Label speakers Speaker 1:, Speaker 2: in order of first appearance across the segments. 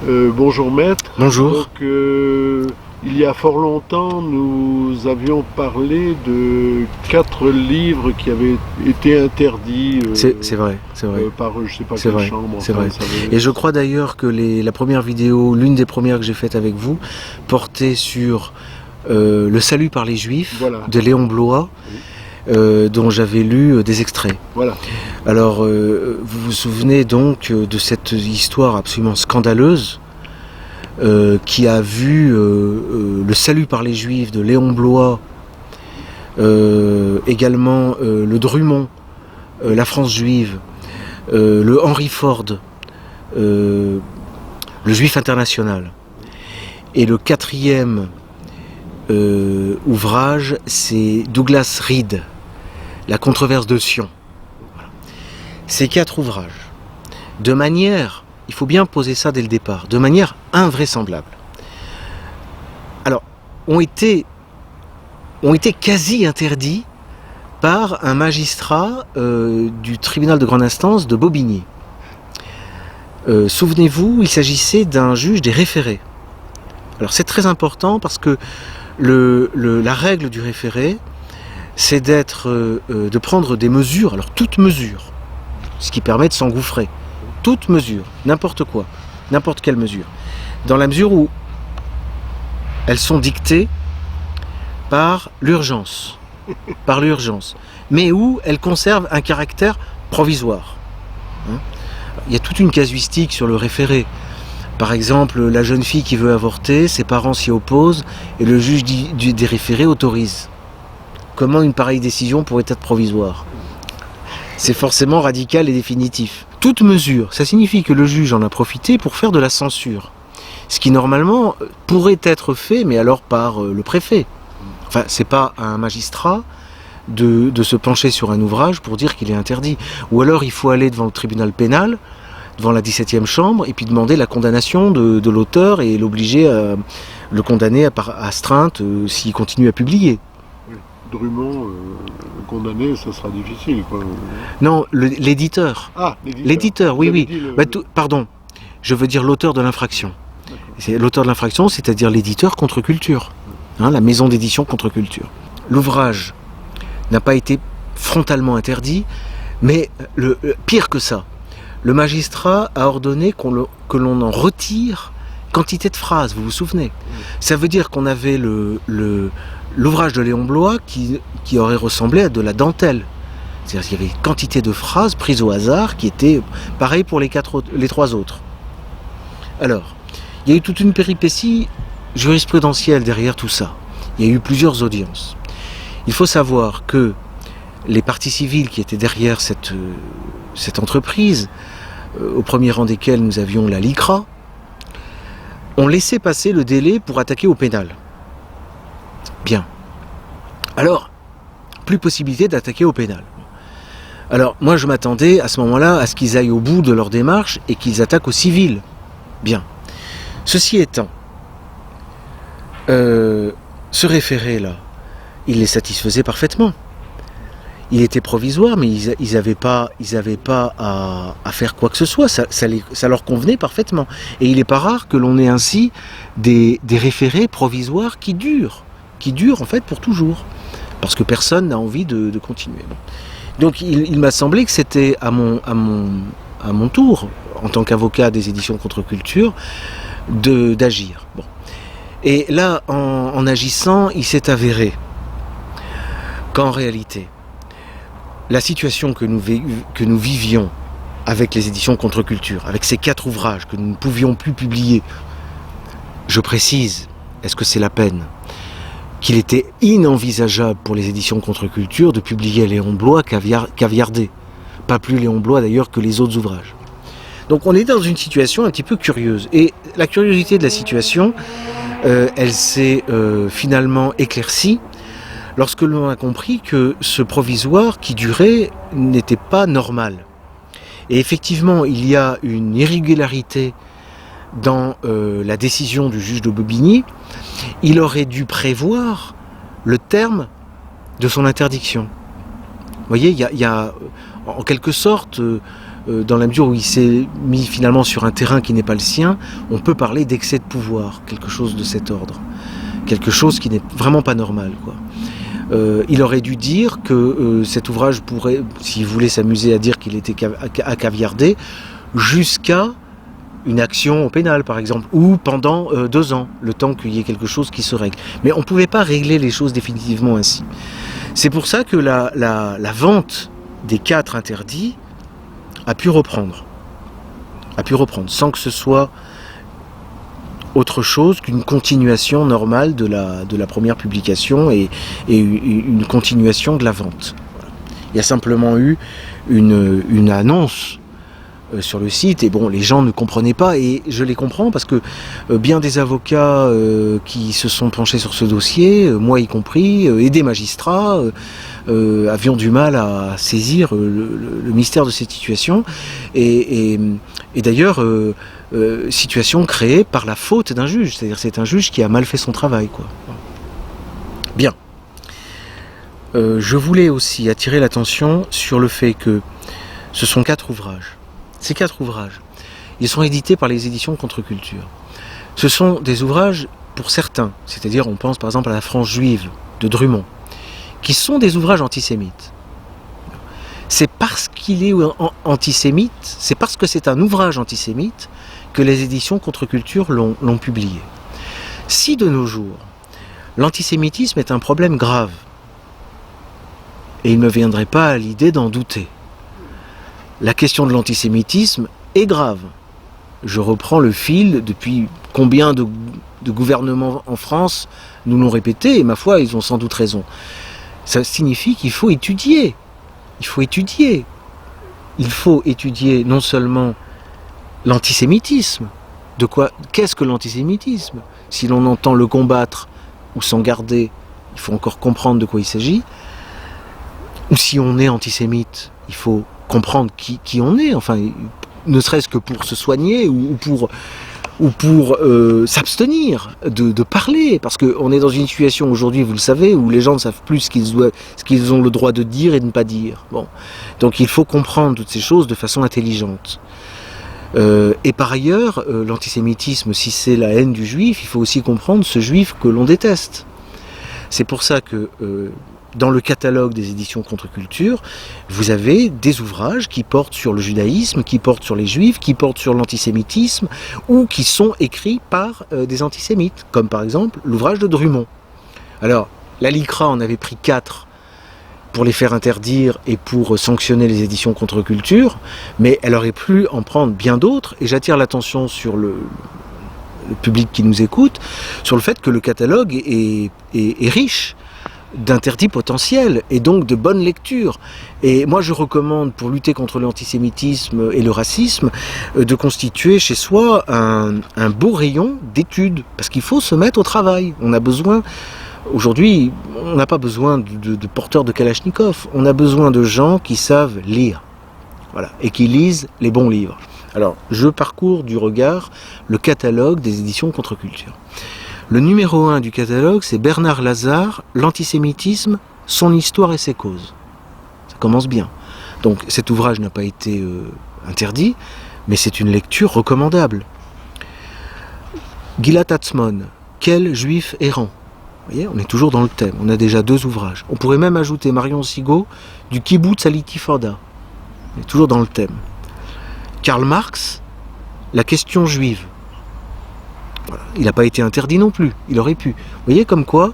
Speaker 1: Bonjour maître.
Speaker 2: Bonjour.
Speaker 1: Donc, il y a fort longtemps, nous avions parlé de 4 livres qui avaient été interdits
Speaker 2: C'est vrai, c'est vrai.
Speaker 1: par je sais pas
Speaker 2: C'est
Speaker 1: quelle
Speaker 2: vrai,
Speaker 1: chambre.
Speaker 2: c'est
Speaker 1: Enfin,
Speaker 2: vrai.
Speaker 1: ça avait-
Speaker 2: Et je crois d'ailleurs que la première vidéo, l'une des premières que j'ai faites avec vous, portait sur le salut par les Juifs
Speaker 1: Voilà.
Speaker 2: de Léon Blois, dont j'avais lu des extraits.
Speaker 1: Voilà.
Speaker 2: Alors, vous vous souvenez donc de cette histoire absolument scandaleuse qui a vu le salut par les Juifs de Léon Blois, également le Drummond, la France juive, le Henry Ford, le Juif international. Et le quatrième ouvrage, c'est Douglas Reed, La controverse de Sion. Voilà. Ces 4 ouvrages, de manière, il faut bien poser ça dès le départ, de manière invraisemblable, alors, ont été quasi interdits par un magistrat du tribunal de grande instance de Bobigny. Souvenez-vous, il s'agissait d'un juge des référés. Alors c'est très important parce que la règle du référé, c'est de prendre des mesures, alors toute mesure, ce qui permet de s'engouffrer, toute mesure, n'importe quoi, n'importe quelle mesure, dans la mesure où elles sont dictées par l'urgence, mais où elles conservent un caractère provisoire. Il y a toute une casuistique sur le référé. Par exemple, la jeune fille qui veut avorter, ses parents s'y opposent et le juge des référés autorise. Comment une pareille décision pourrait être provisoire? C'est forcément radical et définitif. Toute mesure, ça signifie que le juge en a profité pour faire de la censure. Ce qui normalement pourrait être fait, mais alors par le préfet. Enfin, c'est pas à un magistrat de se pencher sur un ouvrage pour dire qu'il est interdit. Ou alors il faut aller devant le tribunal pénal, devant la 17e chambre, et puis demander la condamnation de l'auteur et l'obliger à le condamner à astreinte s'il continue à publier.
Speaker 1: Drummond condamné, ça sera difficile, quoi.
Speaker 2: Non, l'éditeur.
Speaker 1: Ah,
Speaker 2: L'éditeur, oui,
Speaker 1: Vous avez
Speaker 2: oui.
Speaker 1: dit
Speaker 2: Pardon, je veux dire l'auteur de l'infraction. C'est l'auteur de l'infraction, c'est-à-dire l'éditeur Contre-Culture, la maison d'édition Contre-Culture. L'ouvrage n'a pas été frontalement interdit, mais pire que ça, le magistrat a ordonné que l'on en retire quantité de phrases, vous vous souvenez? Ça veut dire qu'on avait l'ouvrage de Léon Blois qui aurait ressemblé à de la dentelle. C'est-à-dire qu'il y avait quantité de phrases prises au hasard qui étaient pareilles pour les 3 autres. Alors, il y a eu toute une péripétie jurisprudentielle derrière tout ça. Il y a eu plusieurs audiences. Il faut savoir que les parties civiles qui étaient derrière cette entreprise, au premier rang desquelles nous avions la LICRA, ont laissé passer le délai pour attaquer au pénal. Bien. Alors, plus possibilité d'attaquer au pénal. Alors, moi je m'attendais à ce moment-là à ce qu'ils aillent au bout de leur démarche et qu'ils attaquent au civil. Bien. Ceci étant, ce référé-là, il les satisfaisait parfaitement. Il était provisoire, mais ils n'avaient pas à faire quoi que ce soit. Ça leur convenait parfaitement. Et il n'est pas rare que l'on ait ainsi des référés provisoires qui durent en fait pour toujours. Parce que personne n'a envie de continuer. Bon. Donc il m'a semblé que c'était à mon tour, en tant qu'avocat des éditions Contre-Culture, d'agir. Bon. Et là, en agissant, il s'est avéré qu'en réalité, la situation que nous vivions avec les éditions Contre-Culture, avec ces 4 ouvrages que nous ne pouvions plus publier, je précise, est-ce que c'est la peine, qu'il était inenvisageable pour les éditions Contre-Culture de publier Léon Blois caviardé. Pas plus Léon Blois d'ailleurs que les autres ouvrages. Donc on est dans une situation un petit peu curieuse. Et la curiosité de la situation, elle s'est finalement éclaircie lorsque l'on a compris que ce provisoire qui durait n'était pas normal. Et effectivement, il y a une irrégularité dans la décision du juge de Bobigny. Il aurait dû prévoir le terme de son interdiction. Vous voyez, il y a en quelque sorte dans la mesure où il s'est mis finalement sur un terrain qui n'est pas le sien, on peut parler d'excès de pouvoir, quelque chose de cet ordre. Quelque chose qui n'est vraiment pas normal, quoi. Il aurait dû dire que cet ouvrage pourrait, s'il voulait s'amuser à dire qu'il était à caviarder, jusqu'à une action au pénal, par exemple, ou pendant 2 ans, le temps qu'il y ait quelque chose qui se règle. Mais on ne pouvait pas régler les choses définitivement ainsi. C'est pour ça que la vente des 4 interdits a pu reprendre, sans que ce soit autre chose qu'une continuation normale de la première publication et une continuation de la vente. Voilà. Il y a simplement eu une annonce sur le site, et bon, les gens ne comprenaient pas, et je les comprends parce que bien des avocats qui se sont penchés sur ce dossier, moi y compris, et des magistrats, avions du mal à saisir le mystère de cette situation, et d'ailleurs situation créée par la faute d'un juge, c'est-à-dire c'est un juge qui a mal fait son travail, quoi. Bien. Je voulais aussi attirer l'attention sur le fait que ce sont 4 ouvrages. Ces 4 ouvrages, ils sont édités par les éditions Contre-Culture. Ce sont des ouvrages, pour certains, c'est-à-dire on pense par exemple à La France juive de Drummond, qui sont des ouvrages antisémites. C'est parce qu'il est antisémite, c'est parce que c'est un ouvrage antisémite que les éditions Contre-Culture l'ont publié. Si de nos jours, l'antisémitisme est un problème grave, et il ne me viendrait pas à l'idée d'en douter, la question de l'antisémitisme est grave. Je reprends le fil depuis combien de gouvernements en France nous l'ont répété, et ma foi, ils ont sans doute raison. Ça signifie qu'il faut étudier. Il faut étudier. Il faut étudier non seulement l'antisémitisme. De quoi? Qu'est-ce que l'antisémitisme? Si l'on entend le combattre ou s'en garder, il faut encore comprendre de quoi il s'agit. Ou si on est antisémite, il faut comprendre qui on est, enfin, ne serait-ce que pour se soigner ou pour s'abstenir de parler, parce qu'on est dans une situation aujourd'hui, vous le savez, où les gens ne savent plus ce qu'ils ont le droit de dire et de ne pas dire. Bon. Donc il faut comprendre toutes ces choses de façon intelligente. Et par ailleurs, l'antisémitisme, si c'est la haine du juif, il faut aussi comprendre ce juif que l'on déteste. C'est pour ça que dans le catalogue des éditions Contre-Culture, vous avez des ouvrages qui portent sur le judaïsme, qui portent sur les juifs, qui portent sur l'antisémitisme, ou qui sont écrits par des antisémites, comme par exemple l'ouvrage de Drummond. Alors, la LICRA en avait pris 4 pour les faire interdire et pour sanctionner les éditions Contre-Culture, mais elle aurait pu en prendre bien d'autres, et j'attire l'attention sur le public qui nous écoute, sur le fait que le catalogue est riche d'interdits potentiels et donc de bonne lecture. Et moi je recommande, pour lutter contre l'antisémitisme et le racisme, de constituer chez soi un beau rayon d'études, parce qu'il faut se mettre au travail. On a besoin, aujourd'hui, on n'a pas besoin de porteurs de Kalachnikov, on a besoin de gens qui savent lire, voilà, et qui lisent les bons livres. Alors, je parcours du regard le catalogue des éditions Contre-Culture. Le numéro 1 du catalogue, c'est Bernard Lazare, L'antisémitisme, son histoire et ses causes. Ça commence bien. Donc cet ouvrage n'a pas été interdit, mais c'est une lecture recommandable. Gilad Atzmon, Quel juif errant. Vous voyez, on est toujours dans le thème, on a déjà 2 ouvrages. On pourrait même ajouter Marion Sigaud, Du Kibboutz à l'Intifada. On est toujours dans le thème. Karl Marx, La question juive. Voilà. Il n'a pas été interdit non plus, il aurait pu. Vous voyez comme quoi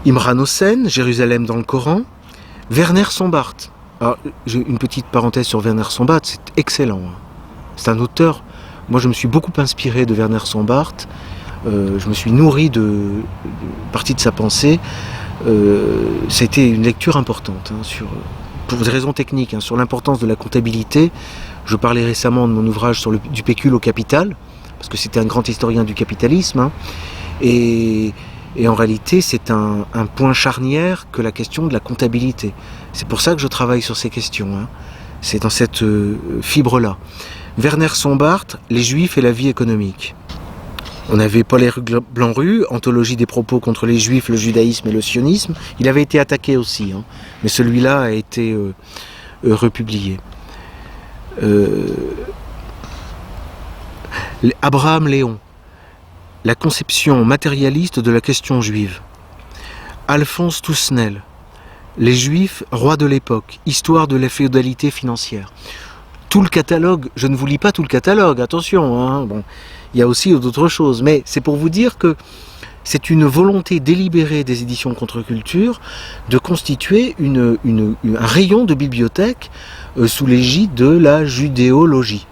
Speaker 2: Imran Hossein, Jérusalem dans le Coran, Werner Sombart. Alors, j'ai une petite parenthèse sur Werner Sombart, c'est excellent. Hein. C'est un auteur, moi je me suis beaucoup inspiré de Werner Sombart, je me suis nourri de partie de sa pensée. C'était une lecture importante hein, pour des raisons techniques, hein, sur l'importance de la comptabilité. Je parlais récemment de mon ouvrage sur du pécule au capital, parce que c'était un grand historien du capitalisme, hein, et en réalité c'est un point charnière que la question de la comptabilité. C'est pour ça que je travaille sur ces questions, hein. C'est dans cette fibre-là. Werner Sombart, Les Juifs et la vie économique. On avait Paul-Éric Blanc-Rue, Anthologie des propos contre les juifs, le judaïsme et le sionisme. Il avait été attaqué aussi, hein, mais celui-là a été republié. Abraham Léon, La conception matérialiste de la question juive. Alphonse Toussenel, Les Juifs, rois de l'époque, histoire de la féodalité financière. Tout le catalogue, je ne vous lis pas tout le catalogue, attention, hein, bon, il y a aussi d'autres choses, mais c'est pour vous dire que c'est une volonté délibérée des éditions Contre-Culture de constituer un rayon de bibliothèque sous l'égide de la judéologie.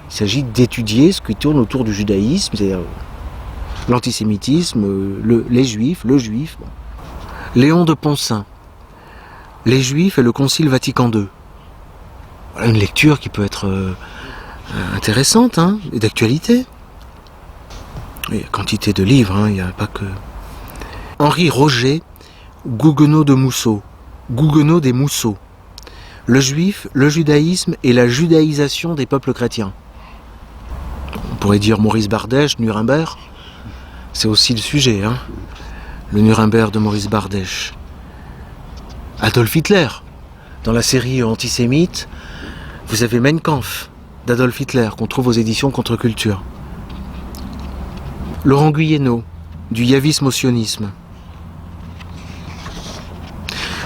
Speaker 2: Il s'agit d'étudier ce qui tourne autour du judaïsme, c'est-à-dire l'antisémitisme, les juifs, le juif. Bon. Léon de Poncin, Les Juifs et le Concile Vatican II. Voilà une lecture qui peut être intéressante, hein, et d'actualité. Il y a quantité de livres, hein, il n'y a pas que... Henri Roger, Gouguenot de Mousseau, Gouguenot des Mousseaux. Le juif, le judaïsme et la judaïsation des peuples chrétiens. On pourrait dire Maurice Bardèche, Nuremberg. C'est aussi le sujet, hein. Le Nuremberg de Maurice Bardèche. Adolf Hitler. Dans la série antisémite, vous avez Mein Kampf d'Adolf Hitler qu'on trouve aux éditions Contre-Culture. Laurent Guyénot, du yavisme au sionisme.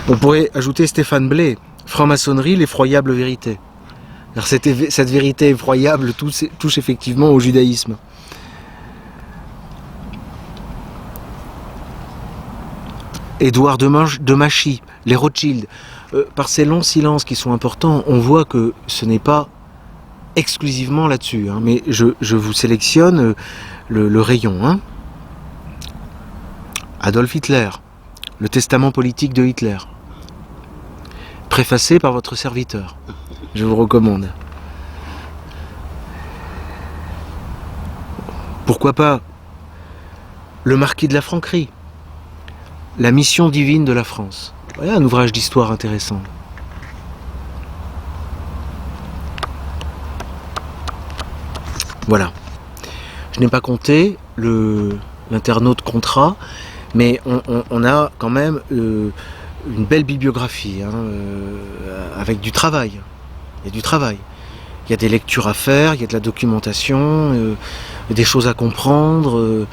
Speaker 2: On pourrait ajouter Stéphane Blé, Franc-maçonnerie, l'effroyable vérité. Alors cette vérité effroyable touche effectivement au judaïsme. Édouard de Machy, les Rothschild. Par ces longs silences qui sont importants, on voit que ce n'est pas exclusivement là-dessus, hein, mais je vous sélectionne le rayon. Hein. Adolf Hitler, le testament politique de Hitler, préfacé par votre serviteur. Je vous recommande. Pourquoi pas le marquis de la Franquerie, La mission divine de la France. Voilà un ouvrage d'histoire intéressant. Voilà. Je n'ai pas compté l'internaute contrat, mais on a quand même une belle bibliographie, hein, avec du travail. Il y a du travail. Il y a des lectures à faire, il y a de la documentation, des choses à comprendre.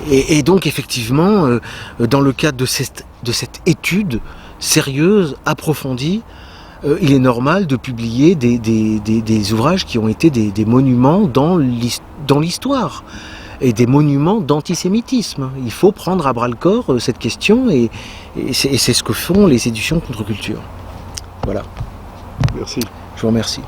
Speaker 2: Et donc effectivement, dans le cadre de cette étude sérieuse, approfondie, il est normal de publier des ouvrages qui ont été des monuments dans l'histoire et des monuments d'antisémitisme. Il faut prendre à bras-le-corps cette question et c'est ce que font les éditions Contre-Culture. Voilà.
Speaker 1: Merci.
Speaker 2: Je vous remercie.